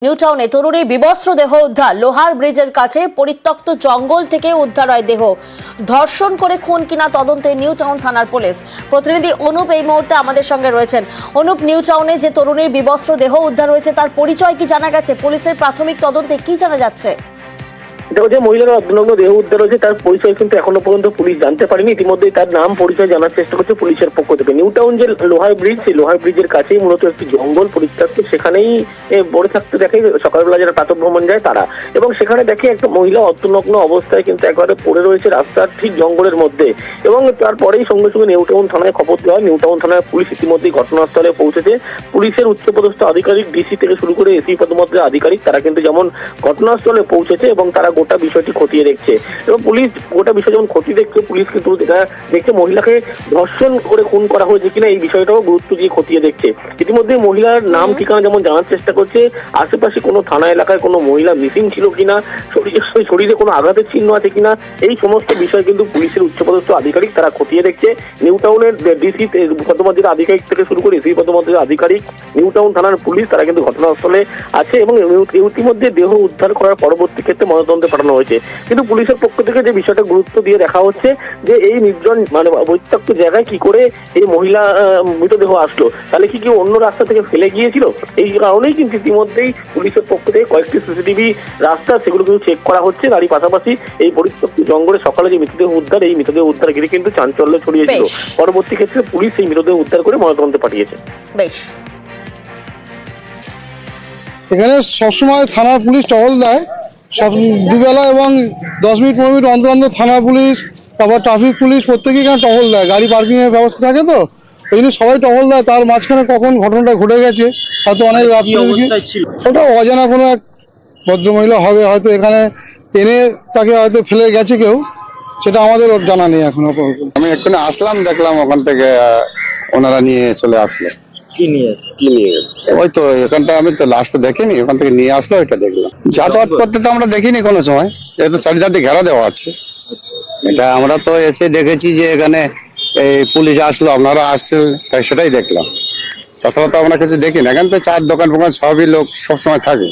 New টাউনে তরুণী বিবস্ত্র দেহ উদ্ধার। লোহার ব্রিজের কাছে পরিত্যক্ত জঙ্গল থেকে উদ্ধার হয় দেহ। ধর্ষণ করে খুন কিনা তদন্তে নিউ টাউন থানার পুলিশ। প্রতিনিধি অনুপ এই মুহূর্তে আমাদের সঙ্গে রয়েছেন। অনুপ, নিউ টাউনে যে তরুণীর বিবস্ত্র দেহ উদ্ধার হয়েছে তার পরিচয় কি জানা গেছে? পুলিশের প্রাথমিক তদন্তে কি জানা যাচ্ছে? দেখো, যে মহিলার অর্ধনগ্ন দেহ উদ্ধার হয়েছে তার পরিচয় কিন্তু এখনো পর্যন্ত পুলিশ জানতে পারেনি। ইতিমধ্যেই তার নাম পরিচয় জানার চেষ্টা করছে পুলিশের পক্ষ থেকে। নিউ টাউন যে লোহার ব্রিজ, সেই লোহার ব্রিজের কাছেই মূলত একটি জঙ্গল পরিত্যক্ত, সেখানেই পড়ে থাকতে দেখে সকালবেলা যারা প্রাতঃভ্রমণ যায় তারা, এবং সেখানে দেখে একটা মহিলা অর্ধনগ্ন অবস্থায় কিন্তু একেবারে পড়ে রয়েছে রাস্তার ঠিক জঙ্গলের মধ্যে। এবং তারপরেই সঙ্গে সঙ্গে নিউ টাউন থানায় খবর দেওয়া হয়। নিউ টাউন থানায় পুলিশ ইতিমধ্যেই ঘটনাস্থলে পৌঁছেছে। পুলিশের উচ্চপদস্থ আধিকারিক, ডিসি থেকে শুরু করে এসি পদমর্যাদার আধিকারিক, তারা কিন্তু যেমন ঘটনাস্থলে পৌঁছেছে এবং তারা গোটা বিষয়টি খতিয়ে দেখছে। এবং পুলিশ গোটা বিষয় যেমন খতিয়ে দেখছে, পুলিশ কিন্তু দেখছে মহিলাকে ধর্ষণ করে খুন করা হয়েছে কিনা এই বিষয়টাও গুরুত্ব দিয়ে খতিয়ে দেখছে। ইতিমধ্যে মহিলার নাম ঠিকানা যেমন জানার চেষ্টা করছে, আশেপাশে কোনো থানা এলাকায় কোনো মহিলা মিসিং ছিল কিনা, শরীরে কোনো আঘাতের চিহ্ন আছে কিনা, এই সমস্ত বিষয় কিন্তু পুলিশের উচ্চপদস্থ আধিকারিক তারা খতিয়ে দেখছে। নিউ টাউনের ডিসি পদমর্যাদার আধিকারিক থেকে শুরু করে এসি পদমর্যাদার আধিকারিক, নিউ টাউন থানার পুলিশ, তারা কিন্তু ঘটনাস্থলে আছে এবং ইতিমধ্যে দেহ উদ্ধার করার পরবর্তী ক্ষেত্রে ময়নাতদন্তে পাঠানো হয়েছে। কিন্তু পুলিশের পক্ষ থেকে যে বিষয়টা গুরুত্ব দিয়ে দেখা হচ্ছে যে এই নির্জন পরিত্যক্ত জায়গায় কি করে এই মহিলা মৃতদেহ আসলো, তাহলে কি কেউ অন্য রাস্তা থেকে ফেলে গিয়েছিল? এই কারণেই কিন্তু ইতিমধ্যেই পুলিশের পক্ষ থেকে কয়েকটি সিসিটিভি রাস্তা সেগুলো কিন্তু চেক করা হচ্ছে। তারই পাশাপাশি এই পরিত্যক্ত জঙ্গলে সকালে যে মৃতদেহ উদ্ধার, এই মৃতদেহ উদ্ধার ঘিরে কিন্তু চাঞ্চল্য ছড়িয়েছিল। পরবর্তী ক্ষেত্রে পুলিশ এই মৃতদেহ উদ্ধার করে ময়নাতদন্তে পাঠিয়েছে। বেশ, এখানে সবসময় থানার পুলিশ টহল দেয়, সব দুবেলা এবং 10 মিনিট 15 মিনিট অন্তর অন্তর থানা পুলিশ, তারপর ট্রাফিক পুলিশ প্রত্যেকেই এখানে টহল দেয়। গাড়ি পার্কিং এর ব্যবস্থা থাকে, তো ওই জন্য সবাই টহল দেয়। তার মাঝখানে কখন ঘটনাটা ঘটে গেছে হয়তো অনেক রাত্রি, ওটা অজানা কোনো এক ভদ্রমহিলা হবে, হয়তো এখানে টেনে তাকে হয়তো ফেলে গেছে কেউ, সেটা আমাদের জানা নেই এখন। আমি এক্ষুনি আসলাম, দেখলাম ওখান থেকে ওনারা নিয়ে চলে আসলো। কি নিয়ে ওই তো এখানটা আমি তো লাস্টে দেখিনি, ওখান থেকে নিয়ে আসলো, এটা দেখলাম। যাতায়াত করতে তো আমরা দেখিনি কোনো সময়, এটা চারিদিকে ঘেরা দেওয়া আছে। এটা আমরা তো এসে দেখেছি যে এখানে এই পুলিশ আসলো, আপনারা আসছেন, তাই সেটাই দেখলাম। তাছাড়া তো আমরা কিছু দেখিনি। এখানে তো চার দোকান ফোকান সবই লোক সবসময় থাকে,